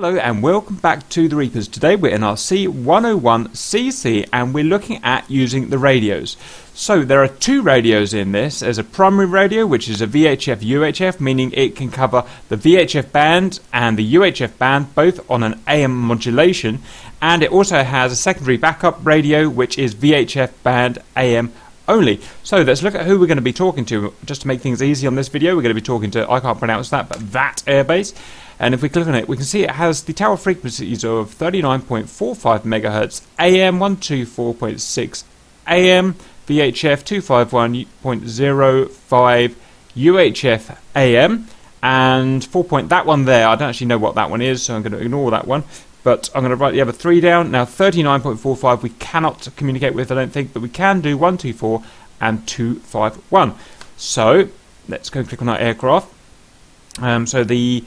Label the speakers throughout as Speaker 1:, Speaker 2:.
Speaker 1: Hello and welcome back to the Reapers. Today we're in our C-101CC and we're looking at using the radios. So there are two radios in this. There's a primary radio, which is a VHF UHF, meaning it can cover the VHF band and the UHF band both on an AM modulation, and it also has a secondary backup radio, which is VHF band AM only. So let's look at who we're going to be talking to. Just to make things easy on this video, we're going to be talking to, I can't pronounce that, but that airbase. And if we click on it, we can see it has the tower frequencies of 39.45 MHz AM, 124.6 AM, VHF 251.05 UHF AM, and 4 point, that one there, I don't actually know what that one is, so I'm going to ignore that one. But I'm going to write the other three down. Now 39.45 we cannot communicate with, I don't think, but we can do 124 and 251. So let's go and click on our aircraft. So the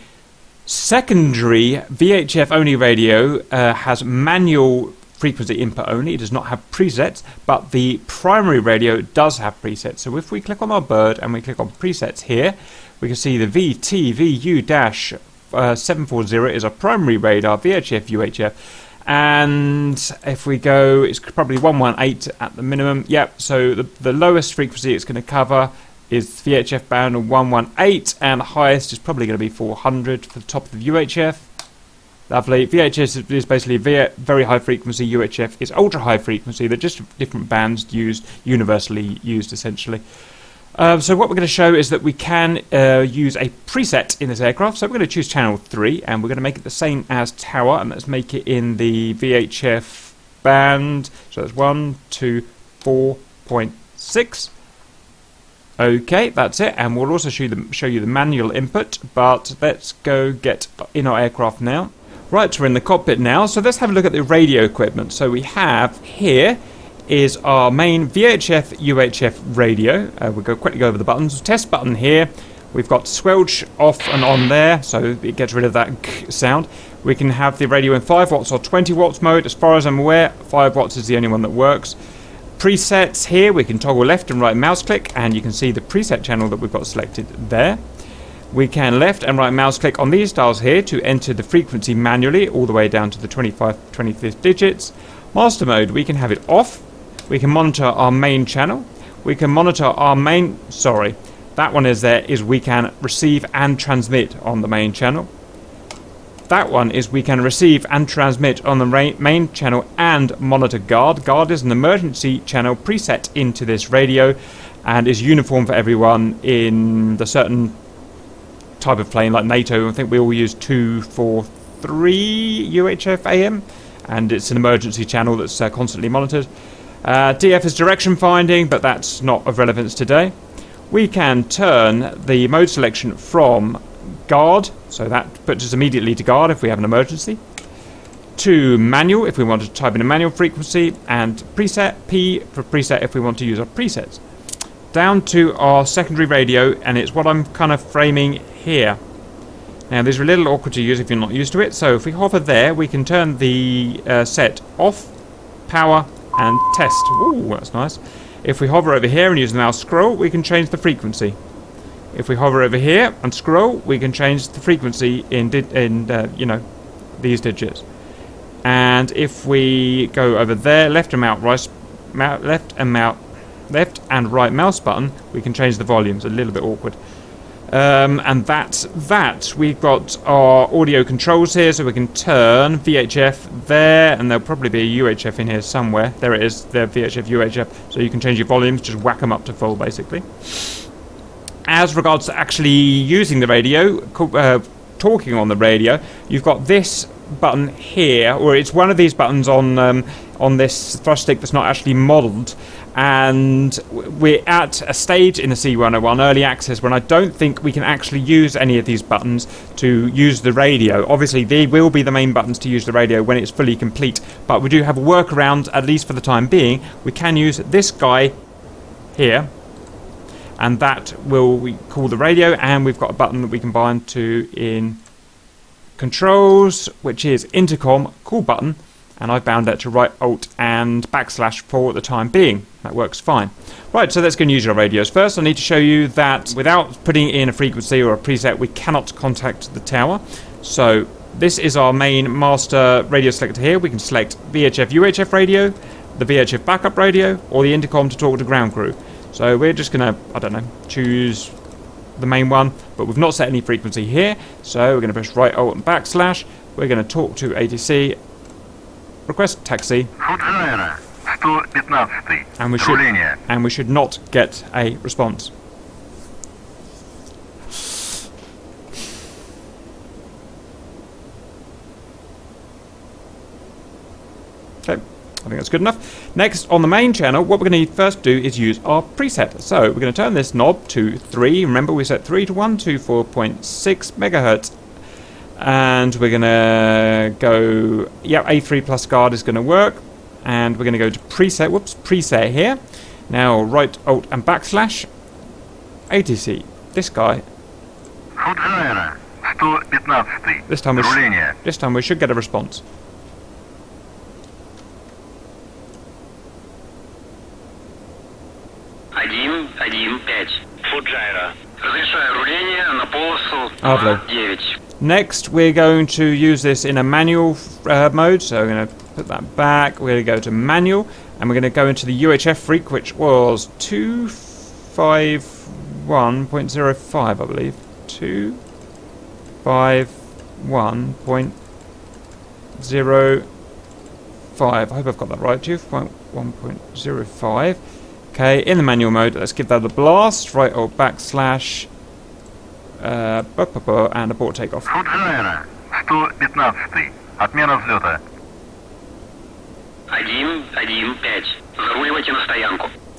Speaker 1: secondary VHF only radio has manual frequency input only. It does not have presets, but the primary radio does have presets. So if we click on our bird and we click on presets here, we can see the VTVU-740 is a primary radar, VHF UHF, and if we go, it's probably 118 at the minimum. Yep, so the lowest frequency it's going to cover is VHF band of 118, and the highest is probably going to be 400 for the top of the UHF. Lovely. VHF is basically very high frequency. UHF is ultra high frequency. They're just different bands used, universally used essentially. So what we're going to show is that we can use a preset in this aircraft. So we're going to choose channel 3 and we're going to make it the same as tower, and let's make it in the VHF band. So that's 124.6. Okay, that's it, and we'll also show you the manual input, but let's go get in our aircraft now. Right, so we're in the cockpit now, so let's have a look at the radio equipment. So we have here is our main VHF UHF radio. We'll quickly go over the buttons. Test button here. We've got squelch off and on there, so it gets rid of that sound. We can have the radio in 5 watts or 20 watts mode. As far as I'm aware, 5 watts is the only one that works. Presets here, we can toggle left and right mouse click, and you can see the preset channel that we've got selected there. We can left and right mouse click on these dials here to enter the frequency manually all the way down to the 25th digits. Master mode, we can have it off. We can monitor our main channel. We can monitor our main, that one is we can receive and transmit on the main channel. That one is we can receive and transmit on the main channel and monitor guard. Guard is an emergency channel preset into this radio and is uniform for everyone in the certain type of plane like NATO. I think we all use 243 UHF AM, and it's an emergency channel that's constantly monitored. DF is direction finding, but that's not of relevance today. We can turn the mode selection from guard, so that puts us immediately to guard if we have an emergency, to manual if we want to type in a manual frequency, and preset, P for preset if we want to use our presets. Down to our secondary radio, and it's what I'm kind of framing here. Now these are a little awkward to use if you're not used to it, so if we hover there we can turn the set off, power and test. Ooh, that's nice. If we hover over here and use the mouse scroll, we can change the frequency. If we hover over here and scroll, we can change the frequency in these digits. And if we go over there, left and right mouse button, we can change the volumes. A little bit awkward. And that's that. We've got our audio controls here, so we can turn VHF there, and there'll probably be a UHF in here somewhere. There it is, the VHF UHF. So you can change your volumes, just whack them up to full, basically. As regards to actually using the radio, talking on the radio, you've got this button here, or it's one of these buttons on this thrust stick that's not actually modelled, and we're at a stage in the C-101 early access when I don't think we can actually use any of these buttons to use the radio. Obviously they will be the main buttons to use the radio when it's fully complete, but we do have a workaround, at least for the time being. We can use this guy here, and that we call the radio, and we've got a button that we can bind to in controls, which is intercom, call button, and I've bound that to right alt and / for the time being. That works fine. Right, so let's go and use our radios. First I need to show you that without putting in a frequency or a preset we cannot contact the tower. So This is our main master radio selector here. We can select VHF UHF radio, the Vhf Backup Radio, or the intercom to talk to ground crew. So we're just going to, I don't know, choose the main one, but we've not set any frequency here. So we're going to press right alt and backslash. We're going to talk to ATC, request taxi, and we should not get a response. Okay, I think that's good enough. Next, on the main channel, what we're going to first do is use our preset. So we're going to turn this knob to 3. Remember, we set 3 to 124.6 megahertz. And we're going to go, yeah, A3 plus guard is going to work. And we're going to go to preset, preset here. Now, right alt and backslash. ATC, this guy. This time we should get a response. Lovely. Next, we're going to use this in a manual mode, so we're going to put that back. We're going to go to manual, and we're going to go into the UHF freq, which was 251.05, I believe. 251.05. I hope I've got that right. 251.05. Okay, in the manual mode, let's give that a blast. Right or backslash. And abort takeoff.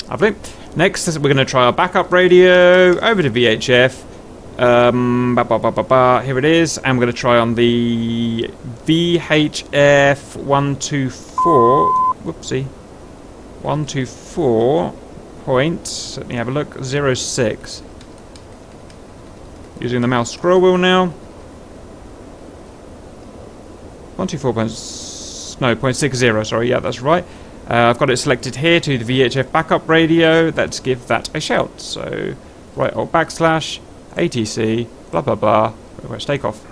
Speaker 1: Lovely. Next, we're going to try our backup radio over to VHF. Here it is, and we're going to try on the VHF 124. Whoopsie. 124 point. Let me have a look. 06. Using the mouse scroll wheel now. 124.60, sorry, yeah, that's right. I've got it selected here to the VHF backup radio. Let's give that a shout. So, right alt backslash, ATC, blah blah blah. Let's take off.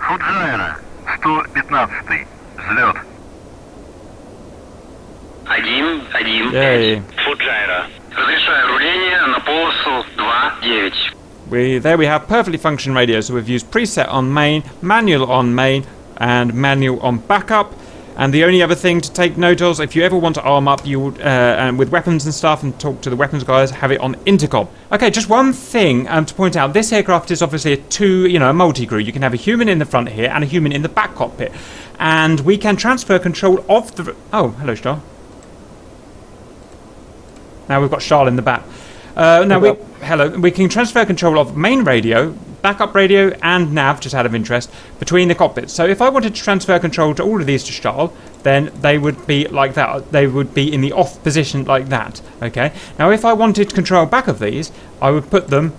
Speaker 1: Yay. There we have perfectly functioning radio. So we've used preset on main, manual on main, and manual on backup. And the only other thing to take note of, if you ever want to arm up, you would, and with weapons and stuff, and talk to the weapons guys, have it on intercom. Okay, just one thing to point out: this aircraft is obviously a multi-crew. You can have a human in the front here and a human in the back cockpit, and we can transfer control of the. Oh, hello, Star. Now we've got Charles in the back. We can transfer control of main radio, backup radio, and nav, just out of interest, between the cockpits. So if I wanted to transfer control to all of these to Charles, then they would be like that. They would be in the off position like that. Okay. Now if I wanted to control back of these, I would put them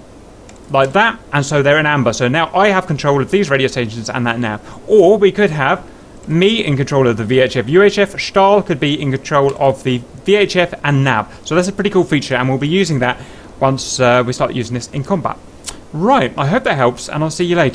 Speaker 1: like that, and so they're in amber. So now I have control of these radio stations and that nav. Or we could have me in control of the VHF UHF. Stahl could be in control of the VHF and nav. So that's a pretty cool feature, and we'll be using that once we start using this in combat. Right, I hope that helps, and I'll see you later.